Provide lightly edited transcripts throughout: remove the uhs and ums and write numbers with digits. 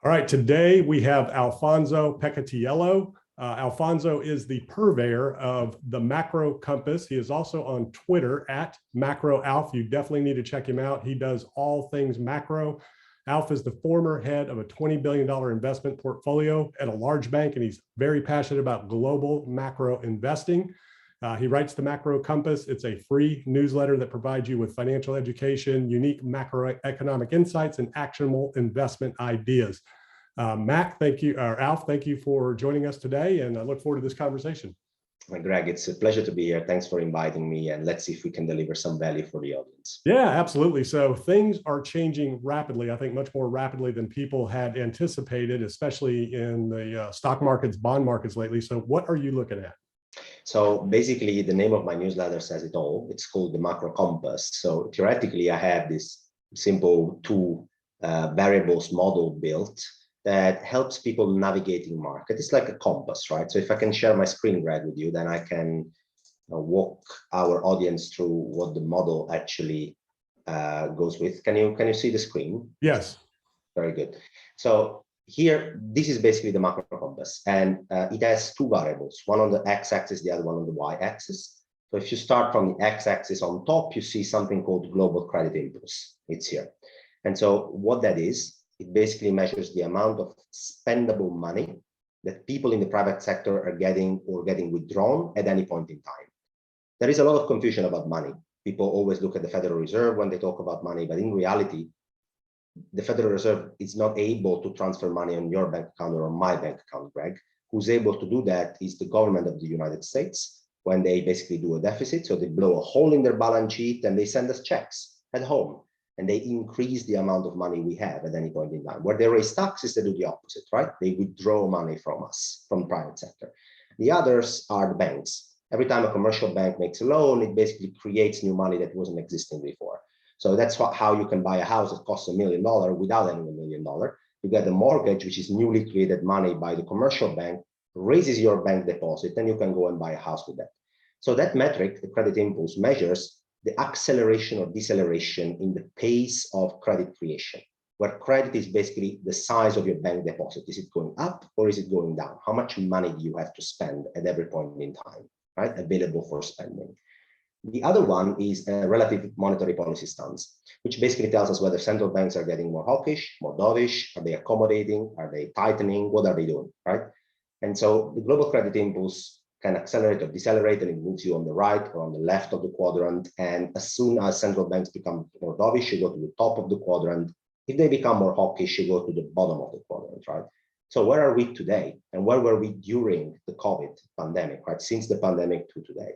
All right, today we have Alfonso Peccatiello. Alfonso is the purveyor of the Macro Compass. He is also on Twitter at MacroAlf. You definitely need to check him out. He does all things macro. Alf is the former head of a $20 billion investment portfolio at a large bank, and he's very passionate about global macro investing. He writes the Macro Compass. It's a free newsletter that provides you with financial education, unique macroeconomic insights, and actionable investment ideas. Mac, thank you, or Alf, thank you for joining us today, and I look forward to this conversation. Greg, it's a pleasure to be here. Thanks for inviting me, and let's see if we can deliver some value for the audience. Yeah, absolutely. So things are changing rapidly, I think much more rapidly than people had anticipated, especially in the stock markets, bond markets lately. So what are you looking at? So basically, the name of my newsletter says it all. It's called the Macro Compass. So theoretically, I have this simple two variables model built that helps people navigating market. It's like a compass, right? So if I can share my screen, Greg, with you, then I can walk our audience through what the model actually goes with. Can you see the screen? Yes. Very good. So here, this is basically the macro compass, and it has two variables, one on the x-axis, the other one on the y-axis. So if you start from the x-axis on top, you see something called global credit impulse. It's here. And so what that is, it basically measures the amount of spendable money that people in the private sector are getting or getting withdrawn at any point in time. There is a lot of confusion about money. People always look at the Federal Reserve when they talk about money, but in reality, the Federal Reserve is not able to transfer money on your bank account or on my bank account, Greg. Who's able to do that is the government of the United States when they basically do a deficit. So they blow a hole in their balance sheet and they send us checks at home. And they increase the amount of money we have at any point in time. Where they raise taxes, they do the opposite, right? They withdraw money from us, from the private sector. The others are the banks. Every time a commercial bank makes a loan, it basically creates new money that wasn't existing before. So that's how you can buy a house that costs $1 million without any $1 million. You get a mortgage, which is newly created money by the commercial bank, raises your bank deposit, and you can go and buy a house with that. So that metric, the credit impulse, measures the acceleration or deceleration in the pace of credit creation, where credit is basically the size of your bank deposit. Is it going up or is it going down? How much money do you have to spend at every point in time, right? Available for spending. The other one is a relative monetary policy stance, which basically tells us whether central banks are getting more hawkish, more dovish, are they accommodating, are they tightening, what are they doing, right? And so the global credit impulse can accelerate or decelerate, and it moves you on the right or on the left of the quadrant. And as soon as central banks become more dovish, you go to the top of the quadrant. If they become more hawkish, you go to the bottom of the quadrant, right? So where are we today? And where were we during the COVID pandemic, right? Since the pandemic to today.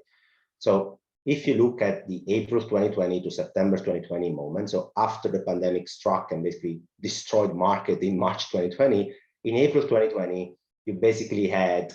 So if you look at the April 2020 to September 2020 moment, so after the pandemic struck and basically destroyed market in March 2020, in April 2020, you basically had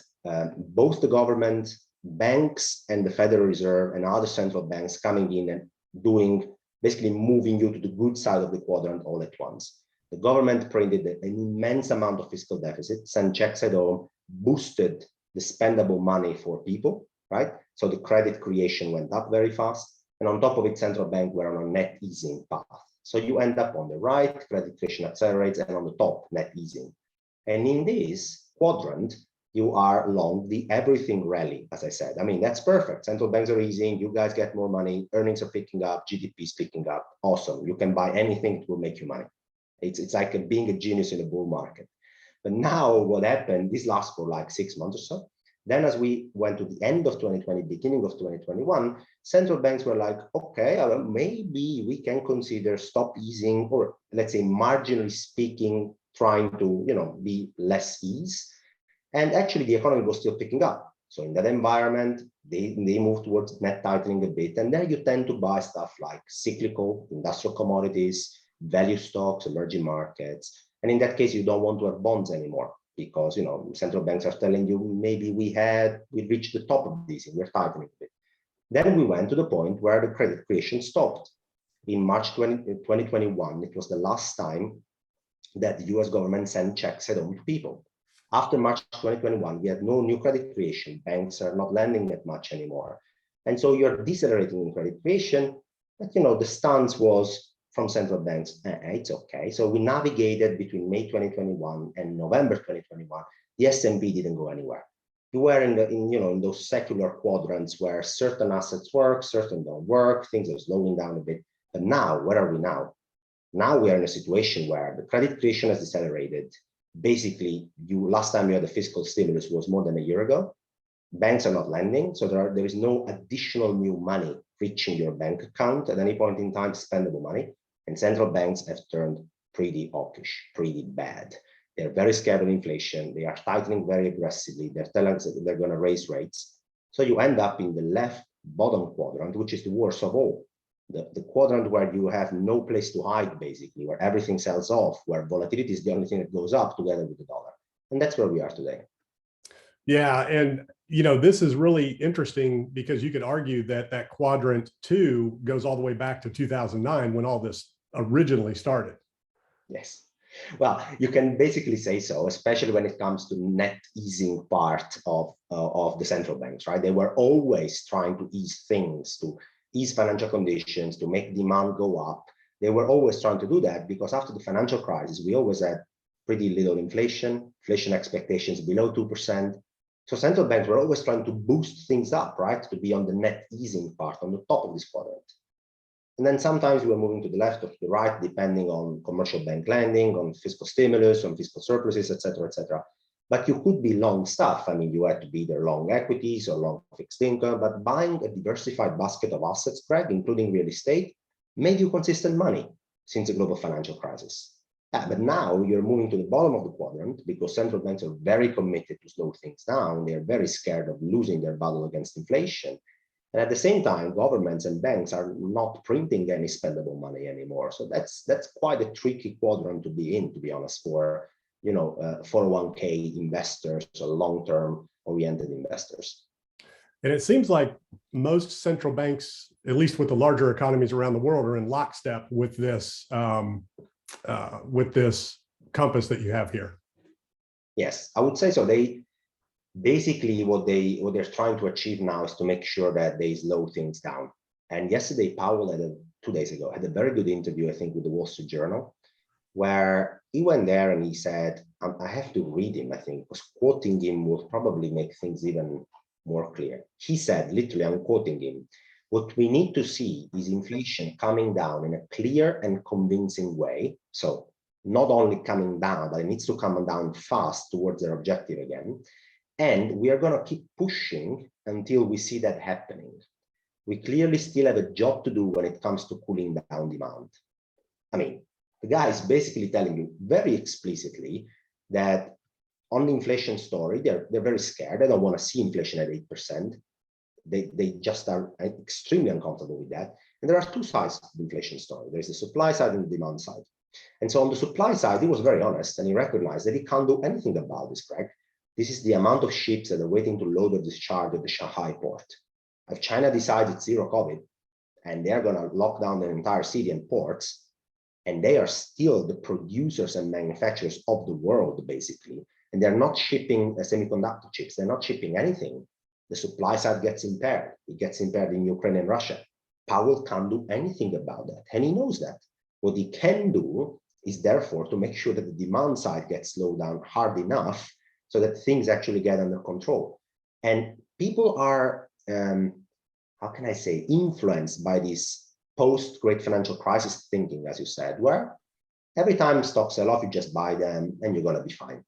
both the government, banks, and the Federal Reserve and other central banks coming in and doing, basically moving you to the good side of the quadrant all at once. The government printed an immense amount of fiscal deficit, sent checks at home, boosted the spendable money for people, right? So the credit creation went up very fast. And on top of it, central banks were on a net easing path. So you end up on the right, credit creation accelerates, and on the top, net easing. And in this quadrant, you are long the everything rally, as I said. I mean, that's perfect. Central banks are easing, you guys get more money, earnings are picking up, GDP is picking up. Awesome. You can buy anything, it will make you money. It's like being a genius in a bull market. But now what happened, this lasts for like 6 months or so. Then as we went to the end of 2020, beginning of 2021, central banks were like, okay, maybe we can consider stop easing, or let's say marginally speaking, trying to be less ease. And actually the economy was still picking up. So in that environment, they move towards net tightening a bit. And then you tend to buy stuff like cyclical, industrial commodities, value stocks, emerging markets. And in that case, you don't want to have bonds anymore because central banks are telling you maybe we reached the top of this and we're tightening a bit. Then we went to the point where the credit creation stopped. In March 2021, it was the last time that the US government sent checks at home to people. After March 2021, we had no new credit creation. Banks are not lending that much anymore. And so you're decelerating in credit creation. But the stance was from central banks, it's okay. So we navigated between May 2021 and November 2021. The S&P didn't go anywhere. You were in those secular quadrants where certain assets work, certain don't work, things are slowing down a bit. But now, where are we now? Now we are in a situation where the credit creation has decelerated. Basically, last time you had the fiscal stimulus was more than a year ago. Banks are not lending, so there is no additional new money reaching your bank account at any point in time, spendable money. And central banks have turned pretty hawkish, pretty bad. They're very scared of inflation. They are tightening very aggressively. They're telling us that they're going to raise rates. So you end up in the left bottom quadrant, which is the worst of all. The quadrant where you have no place to hide, basically, where everything sells off, where volatility is the only thing that goes up together with the dollar. And that's where we are today. Yeah. And, this is really interesting because you could argue that quadrant 2 goes all the way back to 2009 when all this originally started. Yes. Well, you can basically say so, especially when it comes to net easing part of the central banks, right? They were always trying to ease things, to ease financial conditions, to make demand go up. They were always trying to do that because after the financial crisis, we always had pretty little inflation expectations below 2%. So central banks were always trying to boost things up, right? To be on the net easing part, on the top of this quadrant. And then sometimes we're moving to the left or to the right, depending on commercial bank lending, on fiscal stimulus, on fiscal surpluses, et cetera, et cetera. But you could be long stuff. I mean, you had to be either long equities or long fixed income, but buying a diversified basket of assets, Greg, including real estate, made you consistent money since the global financial crisis. But now you're moving to the bottom of the quadrant because central banks are very committed to slow things down. They're very scared of losing their battle against inflation. And at the same time, governments and banks are not printing any spendable money anymore. So that's quite a tricky quadrant to be in, to be honest, for 401k investors or long-term oriented investors. And it seems like most central banks, at least with the larger economies around the world, are in lockstep with this compass that you have here. Yes, I would say so. They basically what they're trying to achieve now is to make sure that they slow things down. And yesterday, Powell 2 days ago had a very good interview, I think, with the Wall Street Journal, where he went there and he said, I have to read him, I think, because quoting him will probably make things even more clear. He said, literally, I'm quoting him, what we need to see is inflation coming down in a clear and convincing way. So not only coming down, but it needs to come down fast towards their objective again. And we are going to keep pushing until we see that happening. We clearly still have a job to do when it comes to cooling down demand. I mean, the guy is basically telling you very explicitly that on the inflation story, they're very scared. They don't want to see inflation at 8%. They just are extremely uncomfortable with that. And there are two sides to the inflation story. There's the supply side and the demand side. And so on the supply side, he was very honest and he recognized that he can't do anything about this, Greg. This is the amount of ships that are waiting to load or discharge at the Shanghai port. If China decides it's zero COVID and they're going to lock down the entire city and ports, and they are still the producers and manufacturers of the world, basically, and they're not shipping semiconductor chips, they're not shipping anything, the supply side gets impaired. It gets impaired in Ukraine and Russia. Powell can't do anything about that, and he knows that. What he can do is therefore to make sure that the demand side gets slowed down hard enough so that things actually get under control. And people are, how can I say, influenced by this post-great financial crisis thinking, as you said, where every time stocks sell off, you just buy them and you're going to be fine.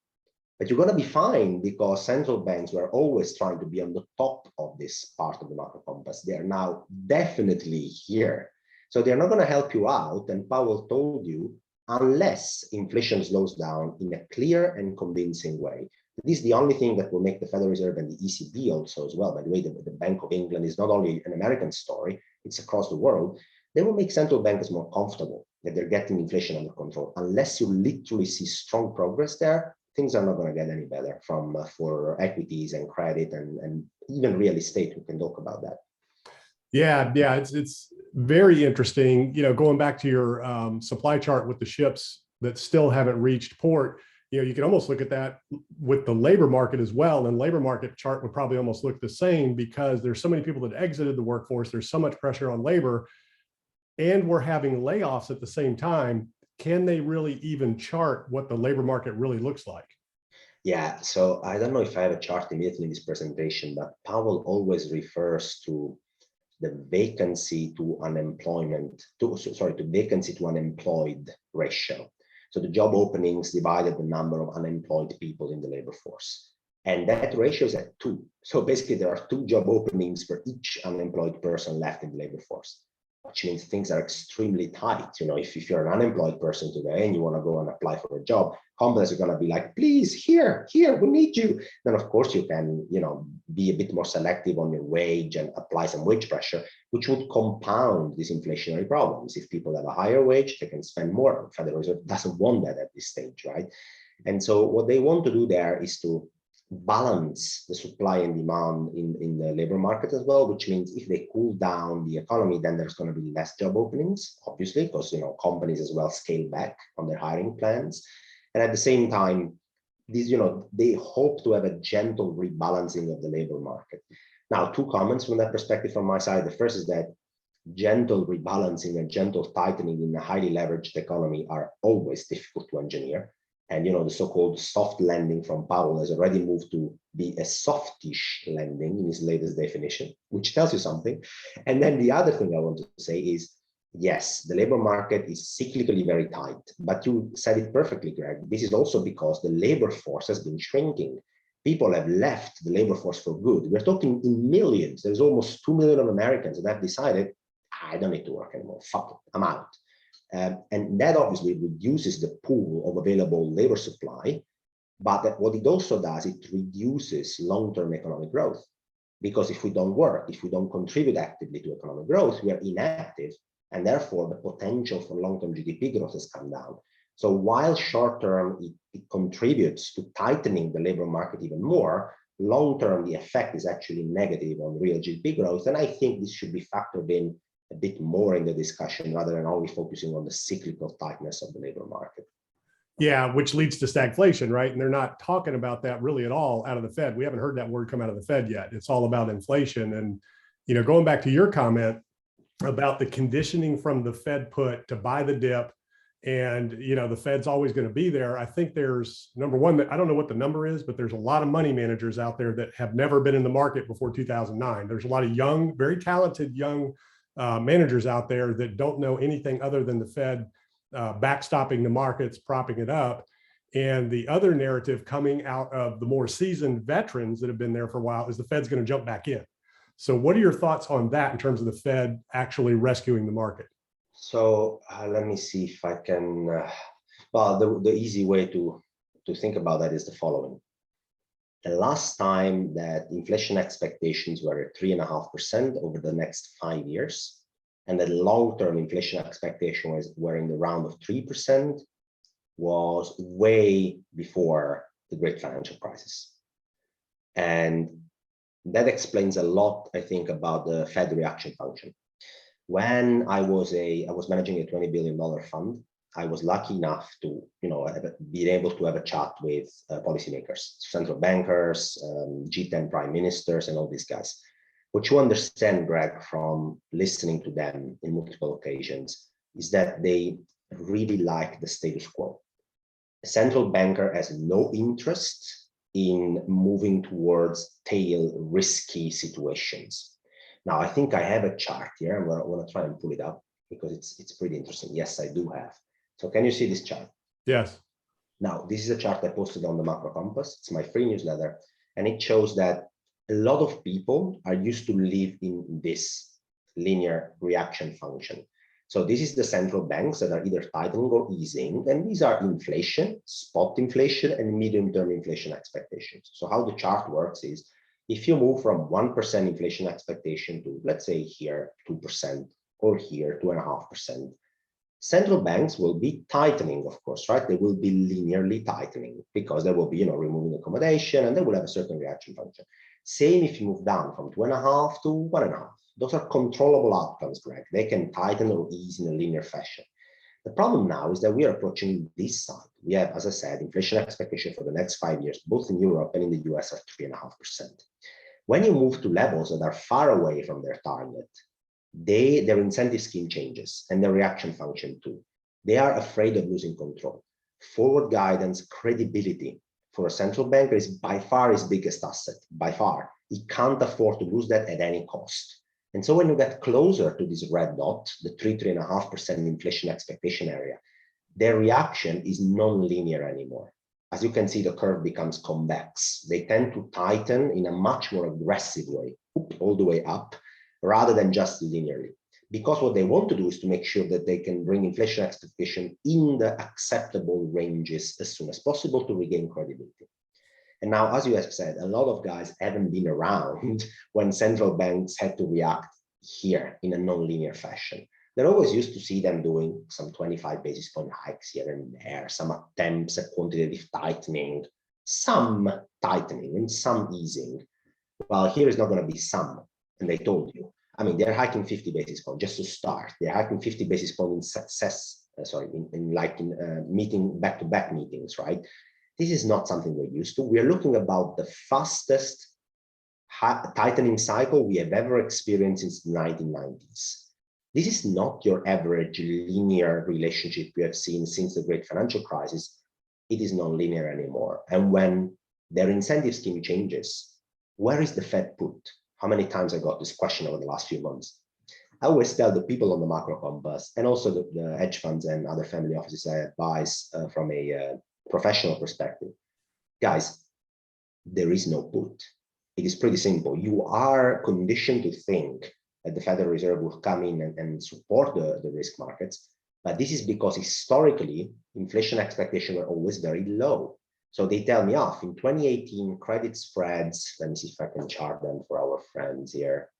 But you're going to be fine because central banks were always trying to be on the top of this part of the macro compass. They are now definitely here. So they're not going to help you out. And Powell told you, unless inflation slows down in a clear and convincing way. This is the only thing that will make the Federal Reserve and the ECB also as well. By the way, the Bank of England is not only an American story, it's across the world. They will make central bankers more comfortable that they're getting inflation under control. Unless you literally see strong progress there, things are not going to get any better for equities and credit and even real estate. We can talk about that. Yeah, it's very interesting. Going back to your supply chart with the ships that still haven't reached port, you can almost look at that with the labor market as well. And labor market chart would probably almost look the same because there's so many people that exited the workforce. There's so much pressure on labor. and we're having layoffs at the same time, can they really even chart what the labor market really looks like? Yeah, so I don't know if I have a chart immediately in this presentation, but Powell always refers to the vacancy to unemployment, to vacancy to unemployed ratio. So the job openings divided the number of unemployed people in the labor force. And that ratio is at 2. So basically there are 2 job openings for each unemployed person left in the labor force, which means things are extremely tight. You know, if you're an unemployed person today and you want to go and apply for a job, companies are going to be like, please, here, we need you. Then of course you can, be a bit more selective on your wage and apply some wage pressure, which would compound these inflationary problems. If people have a higher wage, they can spend more. The Federal Reserve doesn't want that at this stage, right? And so what they want to do there is to balance the supply and demand in the labor market as well, which means if they cool down the economy, then there's going to be less job openings, obviously, because companies as well scale back on their hiring plans. And at the same time, these, they hope to have a gentle rebalancing of the labor market. Now, 2 comments from that perspective from my side. The first is that gentle rebalancing and gentle tightening in a highly leveraged economy are always difficult to engineer. And the so-called soft landing from Powell has already moved to be a softish landing in his latest definition, which tells you something. And then the other thing I want to say is, yes, the labor market is cyclically very tight, but you said it perfectly, Greg. This is also because the labor force has been shrinking. People have left the labor force for good. We're talking in millions. There's almost 2 million of Americans that have decided, I don't need to work anymore. Fuck it, I'm out. And that obviously reduces the pool of available labor supply. But what it also does, it reduces long-term economic growth. Because if we don't work, if we don't contribute actively to economic growth, we are inactive. And therefore, the potential for long-term GDP growth has come down. So while short-term, it contributes to tightening the labor market even more, long-term, the effect is actually negative on real GDP growth. And I think this should be factored in a bit more in the discussion rather than only focusing on the cyclical tightness of the labor market. Yeah, which leads to stagflation, right? And they're not talking about that really at all out of the Fed. We haven't heard that word come out of the Fed yet. It's all about inflation. And, going back to your comment about the conditioning from the Fed put to buy the dip, and, the Fed's always going to be there. I think there's, number one, I don't know what the number is, but there's a lot of money managers out there that have never been in the market before 2009. There's a lot of young, very talented young managers out there that don't know anything other than the Fed backstopping the markets, propping it up. And the other narrative coming out of the more seasoned veterans that have been there for a while is the Fed's going to jump back in. So what are your thoughts on that in terms of the Fed actually rescuing the market? So let me see if I can, well, the easy way to think about that is the following. The last time that inflation expectations were at 3.5% over the next 5 years, and the long-term inflation expectation were in the round of 3%, was way before the great financial crisis. And that explains a lot, I think, about the Fed reaction function. When I was managing a $20 billion fund, I was lucky enough to, be able to have a chat with policymakers, central bankers, G10 prime ministers, and all these guys. What you understand, Greg, from listening to them in multiple occasions, is that they really like the status quo. A central banker has no interest in moving towards tail risky situations. Now, I think I have a chart here. I'm going to try and pull it up because it's pretty interesting. Yes, I do have. So can you see this chart? Yes. Now, this is a chart I posted on the Macro Compass. It's my free newsletter. And it shows that a lot of people are used to live in this linear reaction function. So this is the central banks that are either tightening or easing. And these are inflation, spot inflation, and medium-term inflation expectations. So how the chart works is, if you move from 1% inflation expectation to, let's say here, 2%, or here, 2.5%, central banks will be tightening, of course, right? They will be linearly tightening because they will be, removing accommodation, and they will have a certain reaction function. Same if you move down from 2.5 to 1.5. Those are controllable outcomes, Greg. They can tighten or ease in a linear fashion. The problem now is that we are approaching this side. We have, as I said, inflation expectation for the next 5 years, both in Europe and in the US, are 3.5%. When you move to levels that are far away from their target, their incentive scheme changes and their reaction function too. They are afraid of losing control. Forward guidance, credibility for a central banker is by far his biggest asset, by far. He can't afford to lose that at any cost. And so when you get closer to this red dot, the 3.5% inflation expectation area, their reaction is non-linear anymore. As you can see, the curve becomes convex. They tend to tighten in a much more aggressive way, all the way up, rather than just linearly. Because what they want to do is to make sure that they can bring inflation expectation in the acceptable ranges as soon as possible to regain credibility. And now, as you have said, a lot of guys haven't been around when central banks had to react here in a non-linear fashion. They're always used to see them doing some 25 basis point hikes here and there, some attempts at quantitative tightening, some tightening and some easing. Well, here is not going to be some, and they told you. I mean, they're hiking 50 basis points just to start. They're hiking 50 basis points in meeting back-to-back meetings, right? This is not something we're used to. We're looking about the fastest tightening cycle we have ever experienced since the 1990s. This is not your average linear relationship we have seen since the great financial crisis. It is not linear anymore. And when their incentive scheme changes, where is the Fed put? How many times I got this question over the last few months? I always tell the people on the macro compass and also the hedge funds and other family offices I advise from a professional perspective, guys, there is no put. It is pretty simple. You are conditioned to think that the Federal Reserve will come in and support the risk markets, but this is because historically inflation expectations were always very low. So they tell me off in 2018 credit spreads. Let me see if I can chart them for our friends here.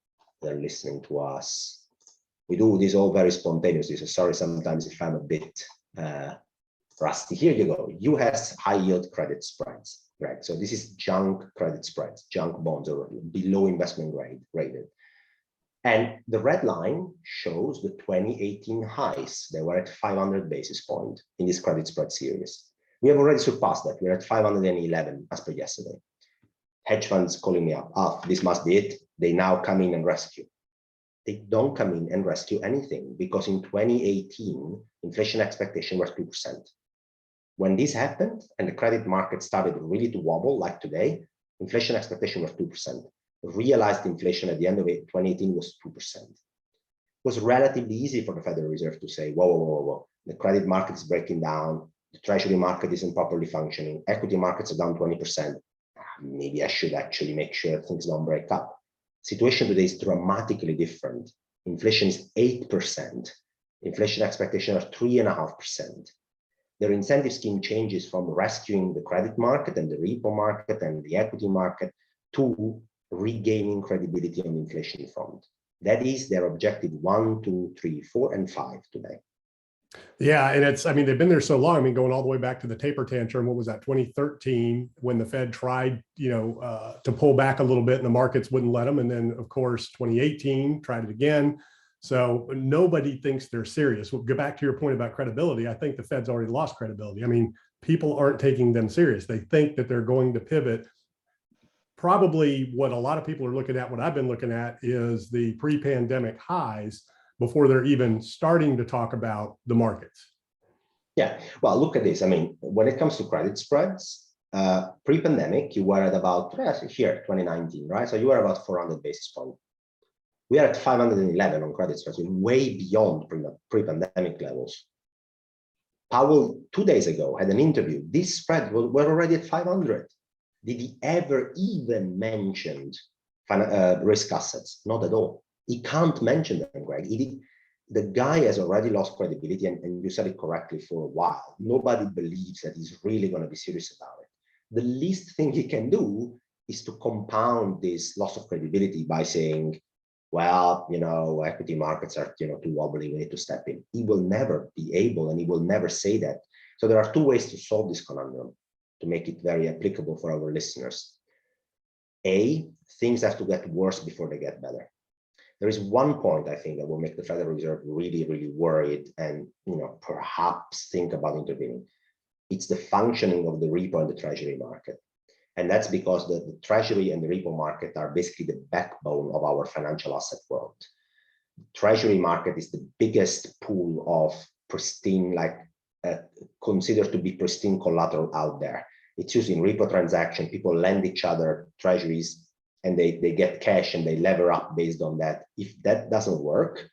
They're listening to us. We do this all very spontaneously. So sorry sometimes if I'm a bit rusty. Here you go. US high yield credit spreads, right? So this is junk credit spreads, junk bonds or below investment grade rated. And the red line shows the 2018 highs. They were at 500 basis points in this credit spread series. We have already surpassed that. We're at 511 as per yesterday. Hedge funds calling me up. Oh, this must be it. They now come in and rescue. They don't come in and rescue anything because in 2018, inflation expectation was 2%. When this happened and the credit market started really to wobble like today, inflation expectation was 2%. Realized inflation at the end of 2018 was 2%. It was relatively easy for the Federal Reserve to say, whoa, the credit market is breaking down, the treasury market isn't properly functioning, equity markets are down 20%. Maybe I should actually make sure things don't break up. Situation today is dramatically different. Inflation is 8%. Inflation expectation are 3.5%. Their incentive scheme changes from rescuing the credit market and the repo market and the equity market to regaining credibility on the inflation front. That is their objective 1, 2, 3, 4, and 5 today. Yeah, and it's, I mean, they've been there so long. I mean, going all the way back to the taper tantrum, what was that, 2013, when the Fed tried, to pull back a little bit and the markets wouldn't let them. And then, of course, 2018, tried it again. So nobody thinks they're serious. We'll go back to your point about credibility. I think the Fed's already lost credibility. I mean, people aren't taking them serious. They think that they're going to pivot. Probably what a lot of people are looking at, what I've been looking at, is the pre-pandemic highs before they're even starting to talk about the markets. Yeah, well, look at this. I mean, when it comes to credit spreads, pre-pandemic, you were at about, here, 2019, right? So you were about 400 basis points. We are at 511 on credit spreads, way beyond pre-pandemic levels. Powell, 2 days ago, had an interview. This spread were already at 500. Did he ever even mention risk assets? Not at all. He can't mention them, Greg. The guy has already lost credibility, and you said it correctly for a while. Nobody believes that he's really going to be serious about it. The least thing he can do is to compound this loss of credibility by saying, well, equity markets are, too wobbly, we need to step in. He will never be able, and he will never say that. So there are two ways to solve this conundrum, to make it very applicable for our listeners. A, things have to get worse before they get better. There is one point, I think, that will make the Federal Reserve really, really worried and, perhaps think about intervening. It's the functioning of the repo and the treasury market. And that's because the treasury and the repo market are basically the backbone of our financial asset world. treasury market is the biggest pool of pristine, considered to be pristine collateral out there. It's used in repo transaction. People lend each other treasuries and they get cash and they lever up based on that. If that doesn't work,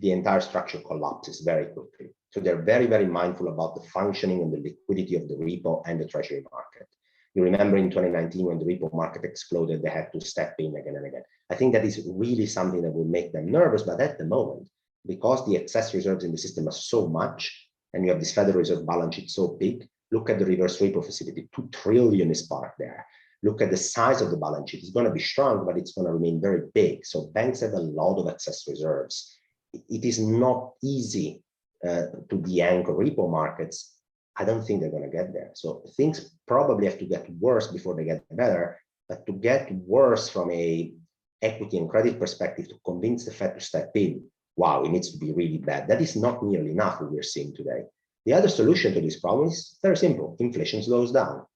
the entire structure collapses very quickly. So they're very, very mindful about the functioning and the liquidity of the repo and the treasury market. You remember in 2019 when the repo market exploded, they had to step in again and again. I think that is really something that will make them nervous, but at the moment, because the excess reserves in the system are so much, and you have this Federal Reserve balance sheet so big, look at the reverse repo facility, 2 trillion is parked there. Look at the size of the balance sheet. It's going to be strong, but it's going to remain very big. So banks have a lot of excess reserves. It is not easy to de-anchor repo markets. I don't think they're going to get there. So things probably have to get worse before they get better. But to get worse from a equity and credit perspective to convince the Fed to step in, wow, it needs to be really bad. That is not nearly enough what we're seeing today. The other solution to this problem is very simple. Inflation slows down.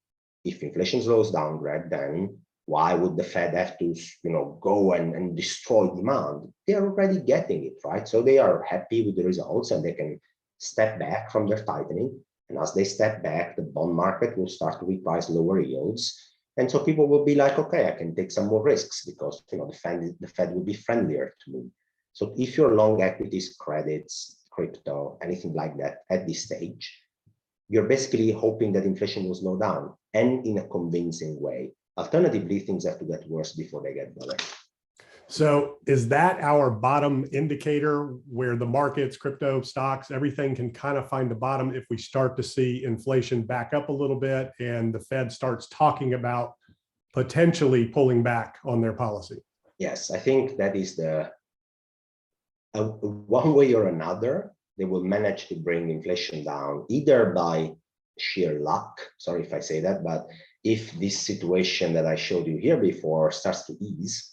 If inflation slows down, Greg, then why would the Fed have to, go and destroy demand? They are already getting it, right? So they are happy with the results and they can step back from their tightening. And as they step back, the bond market will start to reprice lower yields. And so people will be like, okay, I can take some more risks because the Fed will be friendlier to me. So if you're long equities, credits, crypto, anything like that at this stage, you're basically hoping that inflation will slow down and in a convincing way. Alternatively, things have to get worse before they get better. So is that our bottom indicator where the markets, crypto, stocks, everything can kind of find the bottom if we start to see inflation back up a little bit and the Fed starts talking about potentially pulling back on their policy? Yes, I think that is one way or another, they will manage to bring inflation down either by sheer luck. Sorry if I say that, but if this situation that I showed you here before starts to ease,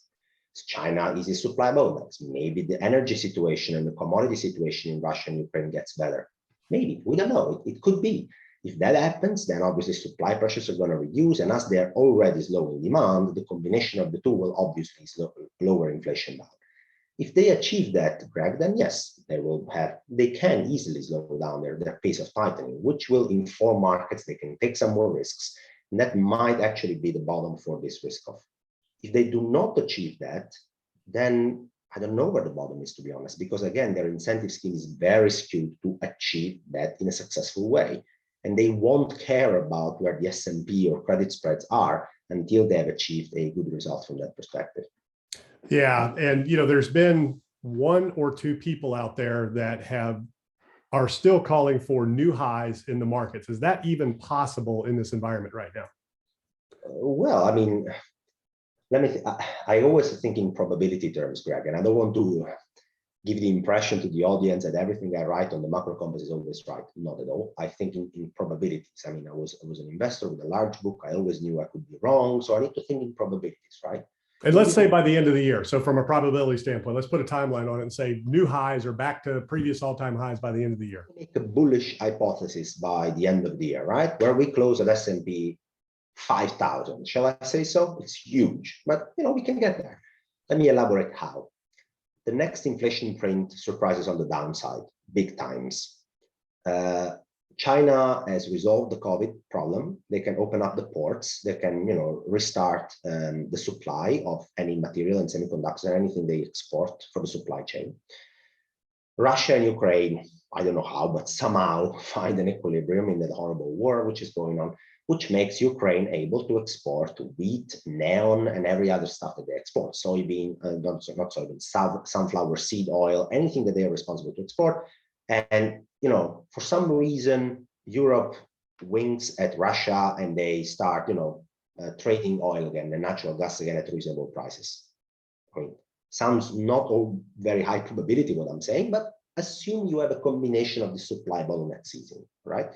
China eases supply bottlenecks. Maybe the energy situation and the commodity situation in Russia and Ukraine gets better. Maybe, we don't know. It could be. If that happens, then obviously supply pressures are going to reduce. And as they're already slowing demand, the combination of the two will obviously lower inflation down. If they achieve that, Greg, then yes, they can easily slow down their pace of tightening, which will inform markets. They can take some more risks. And that might actually be the bottom for this risk off. If they do not achieve that, then I don't know where the bottom is, to be honest, because again, their incentive scheme is very skewed to achieve that in a successful way. And they won't care about where the S&P or credit spreads are until they have achieved a good result from that perspective. Yeah. And, there's been 1 or 2 people out there that are still calling for new highs in the markets. Is that even possible in this environment right now? Well, I mean, I always think in probability terms, Greg, and I don't want to give the impression to the audience that everything I write on the macro compass is always right. Not at all. I think in probabilities. I mean, I was an investor with a large book. I always knew I could be wrong. So I need to think in probabilities, right? And let's say by the end of the year. So from a probability standpoint, let's put a timeline on it and say new highs are back to previous all-time highs by the end of the year. Make a bullish hypothesis by the end of the year, right? Where we close at S&P 5,000, shall I say so? It's huge, but we can get there. Let me elaborate how. The next inflation print surprises on the downside, big times. China has resolved the COVID problem. They can open up the ports. They can, restart the supply of any material and semiconductors or anything they export for the supply chain. Russia and Ukraine, I don't know how, but somehow find an equilibrium in that horrible war which is going on, which makes Ukraine able to export wheat, neon, and every other stuff that they export. Soybean, not soybean, sunflower seed oil, anything that they are responsible to export. And, for some reason, Europe winks at Russia and they start, trading oil again and natural gas again at reasonable prices. I mean, sounds not all very high probability what I'm saying, but assume you have a combination of the supply bottleneck season, right?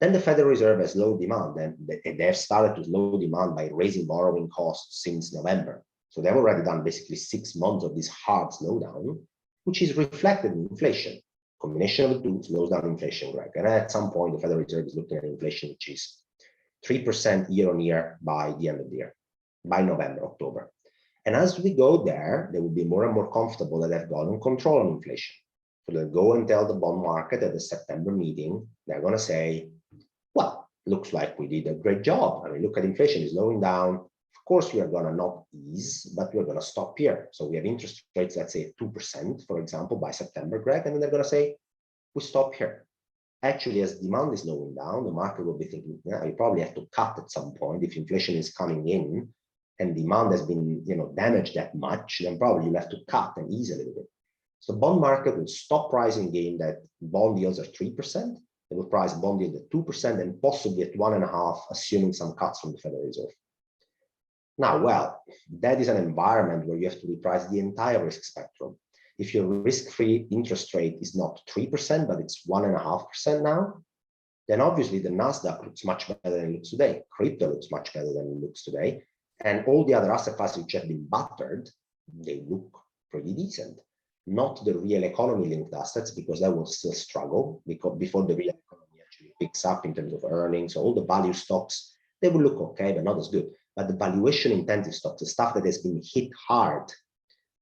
Then the Federal Reserve has low demand, and they have started to slow demand by raising borrowing costs since November. So they've already done basically 6 months of this hard slowdown, which is reflected in inflation. Combination of the two slows down inflation, Greg. And at some point, the Federal Reserve is looking at inflation, which is 3% year on year by the end of the year, by November, October. And as we go there, they will be more and more comfortable that they've got control on inflation. So they'll go and tell the bond market at the September meeting, they're going to say, well, looks like we did a great job. I mean, look at inflation is slowing down. Of course, we are going to not ease, but we're going to stop here. So we have interest rates, let's say 2%, for example, by September, Greg, and then they're going to say, we stop here. Actually, as demand is slowing down, the market will be thinking, yeah, you probably have to cut at some point. If inflation is coming in and demand has been, damaged that much, then probably you'll have to cut and ease a little bit. So bond market will stop pricing in that bond yields are 3%. They will price bond yield at 2% and possibly at 1.5%, assuming some cuts from the Federal Reserve. Now, well, that is an environment where you have to reprice the entire risk spectrum. If your risk-free interest rate is not 3%, but it's 1.5% now, then obviously the Nasdaq looks much better than it looks today. Crypto looks much better than it looks today. And all the other asset classes which have been battered, they look pretty decent. Not the real economy linked assets, because that will still struggle because before the real economy actually picks up in terms of earnings. All the value stocks, they will look okay, but not as good. But the valuation intensive stocks, the stuff that has been hit hard,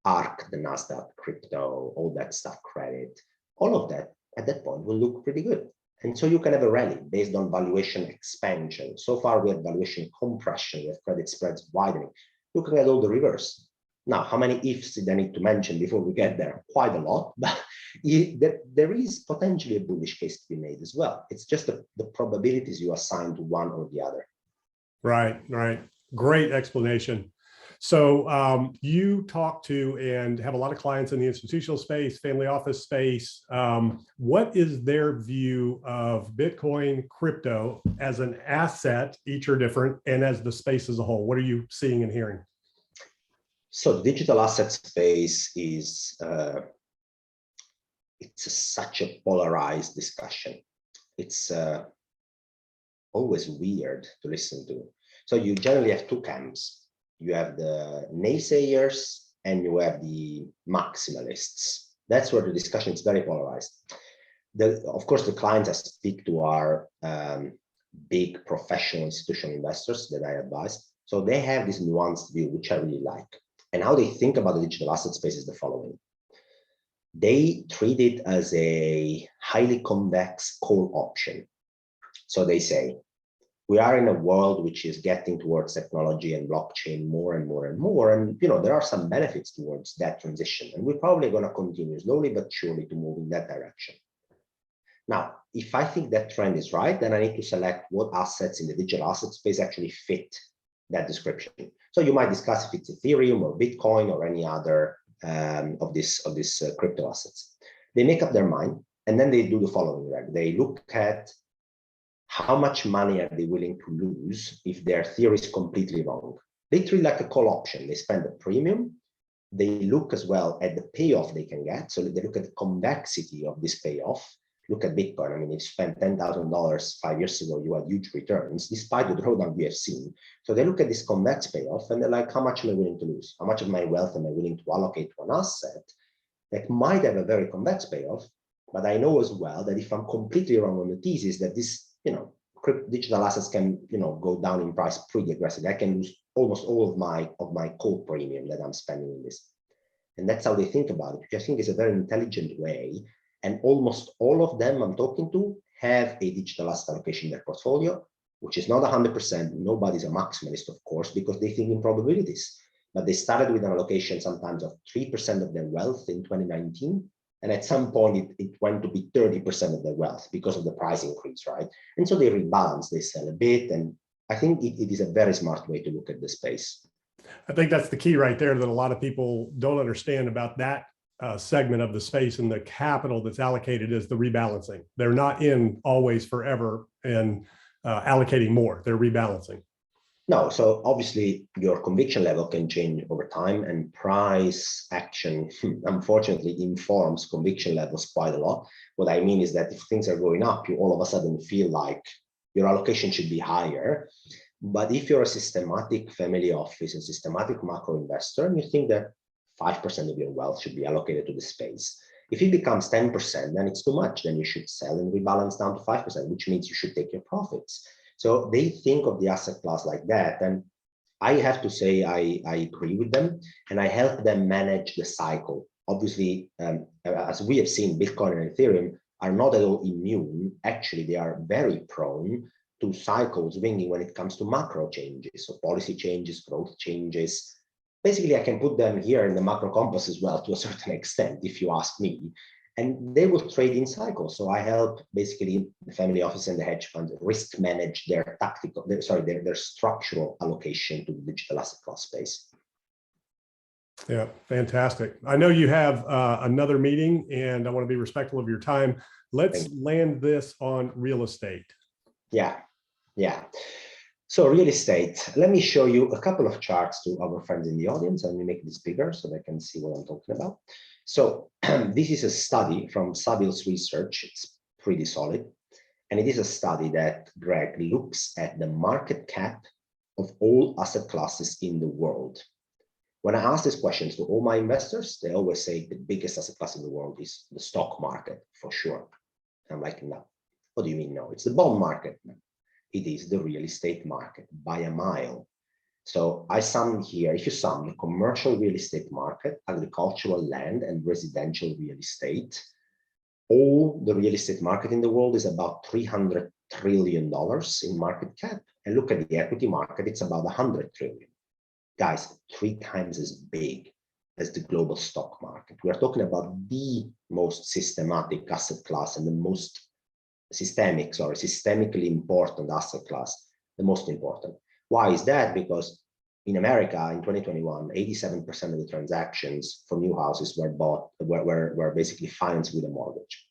ARK, the Nasdaq, crypto, all that stuff, credit, all of that at that point will look pretty good. And so you can have a rally based on valuation expansion. So far, we have valuation compression, we have credit spreads widening. You can get all the reverse. Now, how many ifs did I need to mention before we get there? Quite a lot, but there is potentially a bullish case to be made as well. It's just the probabilities you assign to one or the other. Right. Great explanation. So you talk to and have a lot of clients in the institutional space, family office space. What is their view of Bitcoin, crypto as an asset? Each are different, and as the space as a whole. What are you seeing and hearing? So the digital asset space is such a polarized discussion. It's always weird to listen to. So you generally have two camps. You have the naysayers and you have the maximalists. That's where the discussion is very polarized. Of course, the clients I speak to are big professional institutional investors that I advise. So they have this nuanced view, which I really like. And how they think about the digital asset space is the following. They treat it as a highly convex call option. So they say, we are in a world which is getting towards technology and blockchain more and more and more. And there are some benefits towards that transition. And we're probably going to continue slowly but surely to move in that direction. Now, if I think that trend is right, then I need to select what assets in the digital asset space actually fit that description. So you might discuss if it's Ethereum or Bitcoin or any other of these crypto assets. They make up their mind, and then they do the following, right? They look at how much money are they willing to lose if their theory is completely wrong. They treat it like a call option. They spend a premium. They look as well at the payoff they can get. So they look at the convexity of this payoff. Look at Bitcoin. I mean, if you spent $10,000 5 years ago, you had huge returns, despite the drawdown we have seen. So they look at this convex payoff and they're like, how much am I willing to lose? How much of my wealth am I willing to allocate to an asset that might have a very convex payoff? But I know as well that if I'm completely wrong on the thesis that this, digital assets can, go down in price pretty aggressively, I can lose almost all of my call premium that I'm spending in this. And that's how they think about it, which I think is a very intelligent way. And almost all of them I'm talking to have a digital asset allocation in their portfolio, which is not 100%. Nobody's a maximalist, of course, because they think in probabilities. But they started with an allocation sometimes of 3% of their wealth in 2019. And at some point, it went to be 30% of their wealth because of the price increase, right? And so they rebalance, they sell a bit. And I think it is a very smart way to look at the space. I think that's the key right there that a lot of people don't understand about that segment of the space, and the capital that's allocated is the rebalancing. They're not in always forever and allocating more. They're rebalancing. No, so obviously your conviction level can change over time, and price action, unfortunately, informs conviction levels quite a lot. What I mean is that if things are going up, you all of a sudden feel like your allocation should be higher. But if you're a systematic family office and systematic macro investor, and you think that 5% of your wealth should be allocated to the space. If it becomes 10%, then it's too much. Then you should sell and rebalance down to 5%, which means you should take your profits. So they think of the asset class like that. And I have to say I agree with them, and I help them manage the cycle. Obviously, as we have seen, Bitcoin and Ethereum are not at all immune. Actually, they are very prone to cycles swinging when it comes to macro changes, so policy changes, growth changes. Basically, I can put them here in the macro compass as well to a certain extent, if you ask me. And they will trade in cycles. So I help basically the family office and the hedge fund risk manage their their structural allocation to the digital asset class space. Yeah, fantastic. I know you have another meeting, and I want to be respectful of your time. Let's land this on real estate. Yeah. So real estate, let me show you a couple of charts to our friends in the audience. Let me make this bigger so they can see what I'm talking about. So this is a study from Savills Research. It's pretty solid. And it is a study that, Greg, looks at the market cap of all asset classes in the world. When I ask these questions to all my investors, they always say the biggest asset class in the world is the stock market, for sure. I'm like, no. What do you mean, no? It's the bond market. It is the real estate market by a mile. So I sum here, if you sum the commercial real estate market, agricultural land, and residential real estate, all the real estate market in the world is about $300 trillion in market cap. And look at the equity market, it's about 100 trillion. Guys, 3 times as big as the global stock market. We are talking about the most systematic asset class and the most systemically important asset class, the most important. Why is that? Because in America in 2021, 87% of the transactions for new houses were basically financed with a mortgage.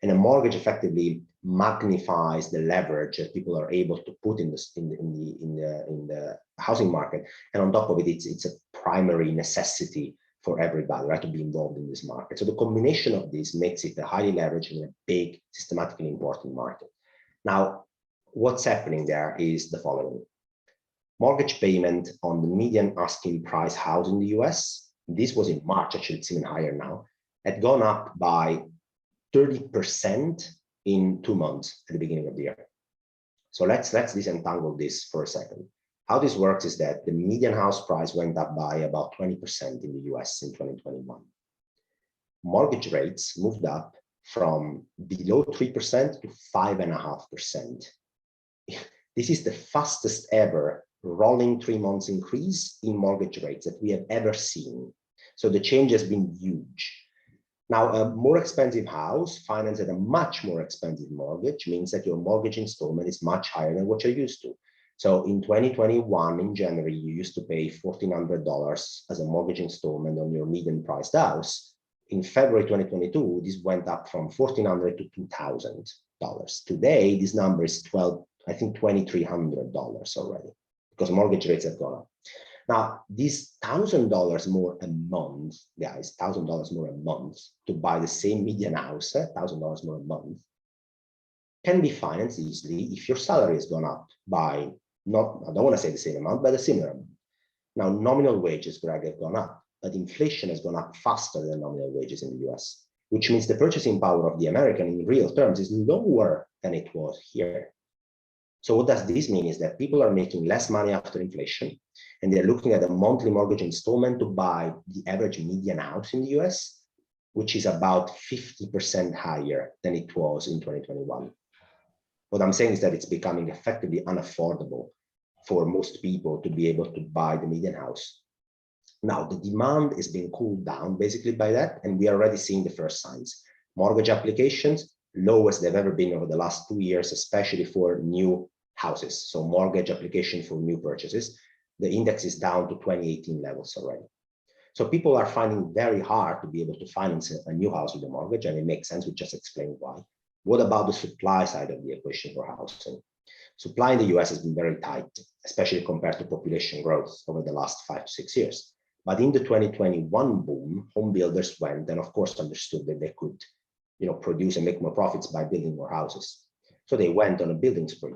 And a mortgage effectively magnifies the leverage that people are able to put in the housing market. And on top of it, it's a primary necessity for everybody, right, to be involved in this market. So the combination of this makes it a highly leveraged and a big, systematically important market. Now, what's happening there is the following. Mortgage payment on the median asking price house in the US, this was in March, actually it's even higher now, had gone up by 30% in 2 months at the beginning of the year. So let's disentangle this for a second. How this works is that the median house price went up by about 20% in the US in 2021. Mortgage rates moved up from below 3% to 5.5%. This is the fastest ever rolling 3 months increase in mortgage rates that we have ever seen. So the change has been huge. Now, a more expensive house financed at a much more expensive mortgage means that your mortgage installment is much higher than what you're used to. So in 2021, in January, you used to pay $1,400 as a mortgage installment on your median priced house. In February 2022, this went up from $1,400 to $2,000. Today, this number is $2,300 already, because mortgage rates have gone up. Now, these $1,000 more a month, guys, $1,000 more a month to buy the same median house, $1,000 more a month, can be financed easily if your salary has gone up by, I don't want to say the same amount, but a similar amount. Now, nominal wages, Greg, have gone up, but inflation has gone up faster than nominal wages in the US, which means the purchasing power of the American in real terms is lower than it was here. So what does this mean is that people are making less money after inflation, and they're looking at a monthly mortgage installment to buy the average median house in the US, which is about 50% higher than it was in 2021. What I'm saying is that it's becoming effectively unaffordable for most people to be able to buy the median house. Now, the demand is being cooled down basically by that, and we are already seeing the first signs. Mortgage applications, lowest they've ever been over the last 2 years, especially for new houses. So mortgage application for new purchases, the index is down to 2018 levels already. So people are finding very hard to be able to finance a new house with a mortgage, and it makes sense. We just explained why. What about the supply side of the equation for housing? Supply in the US has been very tight, especially compared to population growth over the last 5 to 6 years. But in the 2021 boom, home builders went and of course understood that they could, produce and make more profits by building more houses. So they went on a building spree.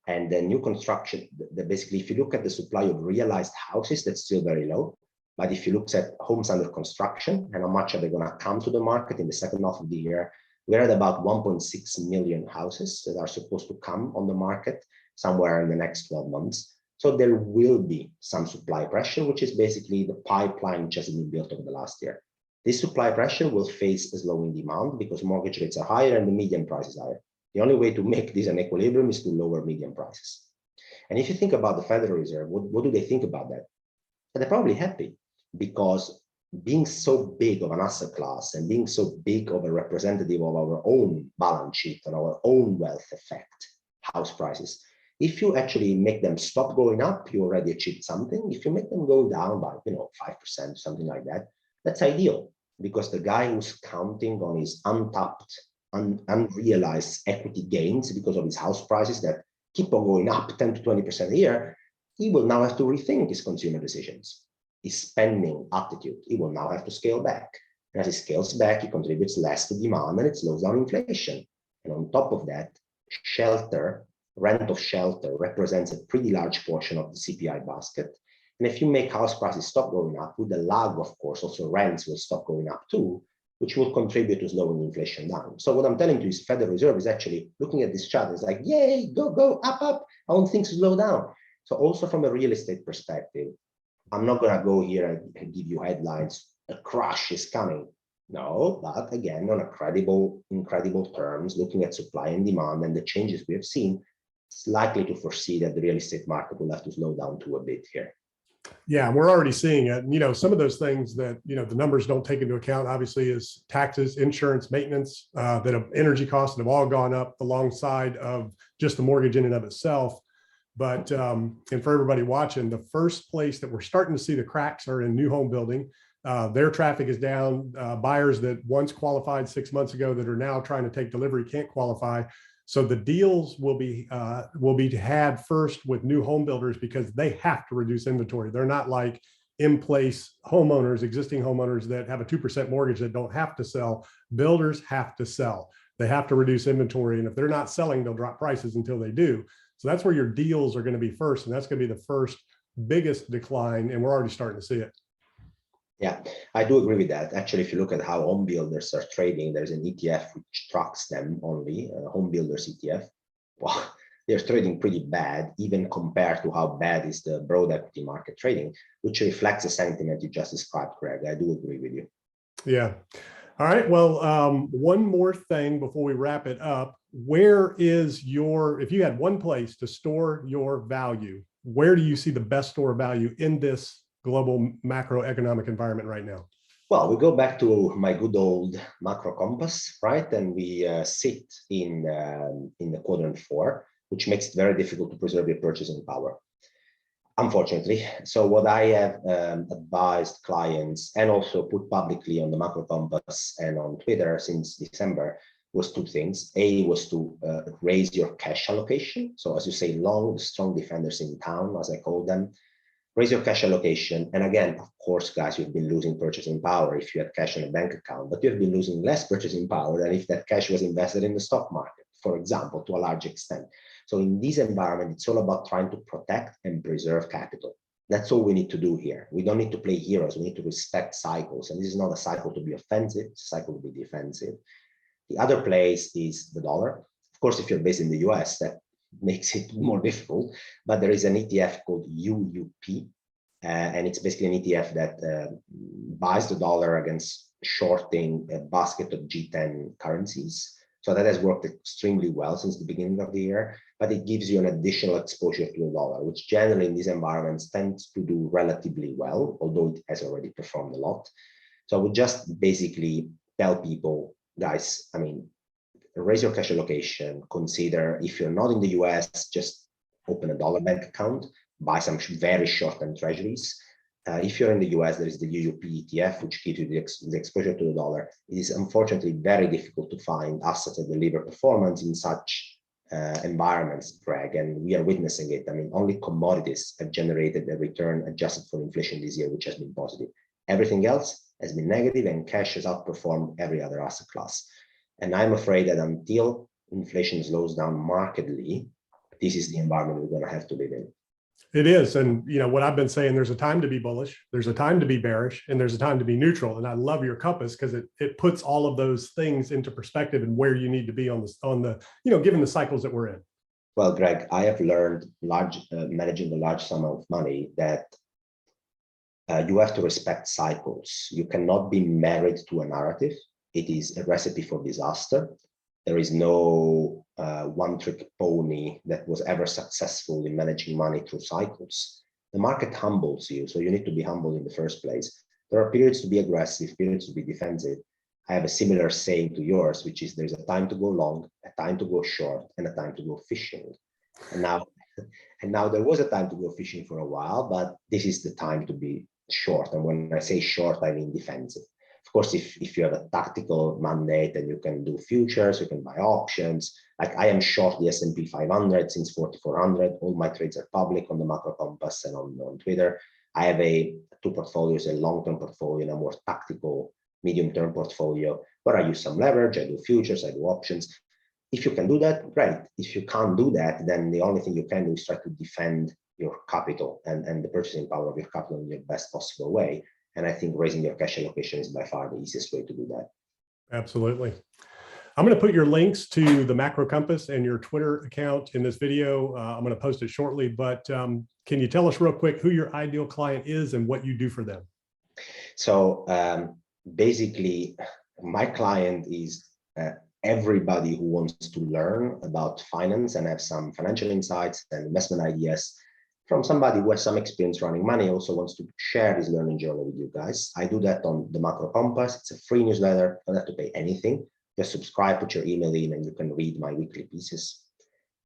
And the new construction, basically, if you look at the supply of realized houses, that's still very low. But if you look at homes under construction and how much are they going to come to the market in the second half of the year, we're at about 1.6 million houses that are supposed to come on the market somewhere in the next 12 months. So there will be some supply pressure, which is basically the pipeline which has been built over the last year. This supply pressure will face a slowing demand because mortgage rates are higher and the median price is higher. The only way to make this an equilibrium is to lower median prices. And if you think about the Federal Reserve, what do they think about that? And they're probably happy, because being so big of an asset class and being so big of a representative of our own balance sheet and our own wealth effect, house prices, if you actually make them stop going up, you already achieved something. If you make them go down by 5%, something like that, that's ideal, because the guy who's counting on his untapped, unrealized equity gains because of his house prices that keep on going up 10 to 20% a year, he will now have to rethink his consumer decisions, his spending attitude. He will now have to scale back. And as he scales back, he contributes less to demand and it slows down inflation. And on top of that, rent of shelter represents a pretty large portion of the CPI basket. And if you make house prices stop going up, with the lag, of course, also rents will stop going up too, which will contribute to slowing inflation down. So what I'm telling you is Federal Reserve is actually looking at this chart. It's like, yay, go, up. I want things to slow down. So also from a real estate perspective, I'm not going to go here and give you headlines, a crash is coming. No, but again, on incredible terms, looking at supply and demand and the changes we have seen, it's likely to foresee that the real estate market will have to slow down to a bit here. Yeah, we're already seeing it. Some of those things that, the numbers don't take into account, obviously, is taxes, insurance, maintenance, that have energy costs that have all gone up alongside of just the mortgage in and of itself. But, and for everybody watching, the first place that we're starting to see the cracks are in new home building. Their traffic is down. Buyers that once qualified 6 months ago that are now trying to take delivery can't qualify. So the deals will be had first with new home builders because they have to reduce inventory. They're not like in-place homeowners, existing homeowners that have a 2% mortgage that don't have to sell. Builders have to sell. They have to reduce inventory. And if they're not selling, they'll drop prices until they do. So that's where your deals are going to be first. And that's going to be the first biggest decline. And we're already starting to see it. Yeah, I do agree with that. Actually, if you look at how home builders are trading, there's an ETF which tracks them only, home builders ETF. Well, they're trading pretty bad, even compared to how bad is the broad equity market trading, which reflects the sentiment you just described, Greg. I do agree with you. Yeah. All right. Well, one more thing before we wrap it up. Where is if you had one place to store your value, where do you see the best store of value in this global macroeconomic environment right now? Well, we go back to my good old macro compass, right? And we sit in the quadrant 4, which makes it very difficult to preserve your purchasing power, unfortunately. So what I have advised clients and also put publicly on the macro compass and on Twitter since December was 2 things. A was to raise your cash allocation. So as you say, long, strong defenders in town, as I call them. Raise your cash allocation. And again, of course, guys, you've been losing purchasing power if you had cash in a bank account, but you've been losing less purchasing power than if that cash was invested in the stock market, for example, to a large extent. So in this environment, it's all about trying to protect and preserve capital. That's all we need to do here. We don't need to play heroes. We need to respect cycles. And this is not a cycle to be offensive, it's a cycle to be defensive. The other place is the dollar. Of course, if you're based in the US, that makes it more difficult, but there is an ETF called UUP, and it's basically an ETF that buys the dollar against shorting a basket of G10 currencies. So that has worked extremely well since the beginning of the year, but it gives you an additional exposure to the dollar, which generally in these environments tends to do relatively well, although it has already performed a lot. So I would just basically tell people, guys, I mean, raise your cash allocation. Consider, if you're not in the US, just open a dollar bank account, buy some very short-term treasuries. If you're in the US, there is the UUP ETF, which gives you the exposure to the dollar. It is unfortunately very difficult to find assets that deliver performance in such environments, Greg, and we are witnessing it. I mean, only commodities have generated a return adjusted for inflation this year, which has been positive. Everything else has been negative, and cash has outperformed every other asset class. And I'm afraid that until inflation slows down markedly, this is the environment we're going to have to live in. It is. And what I've been saying, there's a time to be bullish, there's a time to be bearish, and there's a time to be neutral. And I love your compass because it puts all of those things into perspective and where you need to be on the given the cycles that we're in. Well, Greg, I have learned managing a large sum of money that you have to respect cycles. You cannot be married to a narrative. It is a recipe for disaster. There is no one-trick pony that was ever successful in managing money through cycles. The market humbles you, so you need to be humble in the first place. There are periods to be aggressive, periods to be defensive. I have a similar saying to yours, which is there's a time to go long, a time to go short, and a time to go fishing. And now there was a time to go fishing for a while, but this is the time to be short. And when I say short, I mean defensive. Of course, if you have a tactical mandate and you can do futures, you can buy options. Like I am short the S&P 500 since 4,400. All my trades are public on the Macro Compass and on Twitter. I have two portfolios, a long-term portfolio and a more tactical medium-term portfolio where I use some leverage, I do futures, I do options. If you can do that, great. If you can't do that, then the only thing you can do is try to defend your capital and the purchasing power of your capital in the best possible way. And I think raising your cash allocation is by far the easiest way to do that. Absolutely. I'm going to put your links to the Macro Compass and your Twitter account in this video. I'm going to post it shortly, but can you tell us real quick who your ideal client is and what you do for them? So basically, my client is everybody who wants to learn about finance and have some financial insights and investment ideas from somebody who has some experience running money, also wants to share his learning journey with you guys. I do that on the Macro Compass. It's a free newsletter. You don't have to pay anything. Just subscribe, put your email in, and you can read my weekly pieces.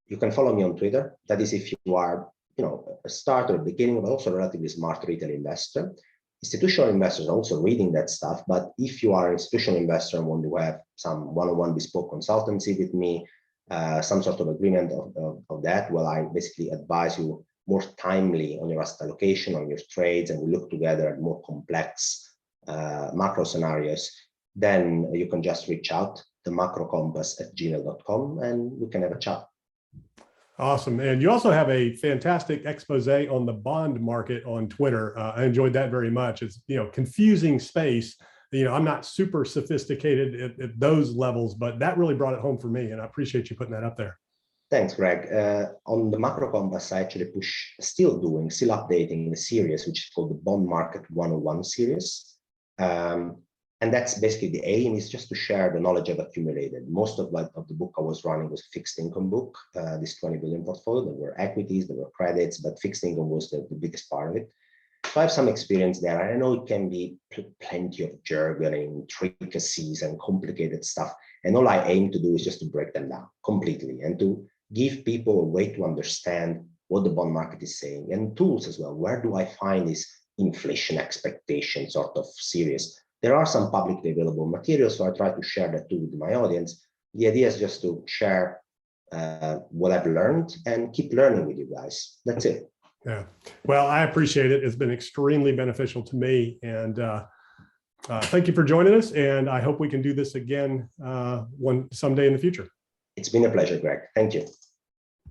You can follow me on Twitter. That is if you are, a starter, beginning, but also a relatively smart retail investor. Institutional investors are also reading that stuff, but if you are an institutional investor and want to have some one-on-one bespoke consultancy with me, some sort of agreement of that, well, I basically advise you more timely on your asset allocation, on your trades, and we look together at more complex macro scenarios. Then you can just reach out to macrocompass@gmail.com and we can have a chat. Awesome. And you also have a fantastic expose on the bond market on Twitter. I enjoyed that very much. It's, confusing space. I'm not super sophisticated at those levels, but that really brought it home for me. And I appreciate you putting that up there. Thanks, Greg. On the Macro Compass, I actually still updating the series, which is called the Bond Market 101 series. And that's basically the aim, is just to share the knowledge I've accumulated. Most of the book I was running was a fixed income book, this 20 billion portfolio. There were equities, there were credits, but fixed income was the biggest part of it. So I have some experience there. I know it can be plenty of jargon, intricacies and complicated stuff. And all I aim to do is just to break them down completely and to give people a way to understand what the bond market is saying, and tools as well. Where do I find this inflation expectation sort of series? There are some publicly available materials, so I try to share that too with my audience. The idea is just to share what I've learned and keep learning with you guys. That's it. Yeah. Well, I appreciate it. It's been extremely beneficial to me. And thank you for joining us. And I hope we can do this again someday in the future. It's been a pleasure, Greg. Thank you.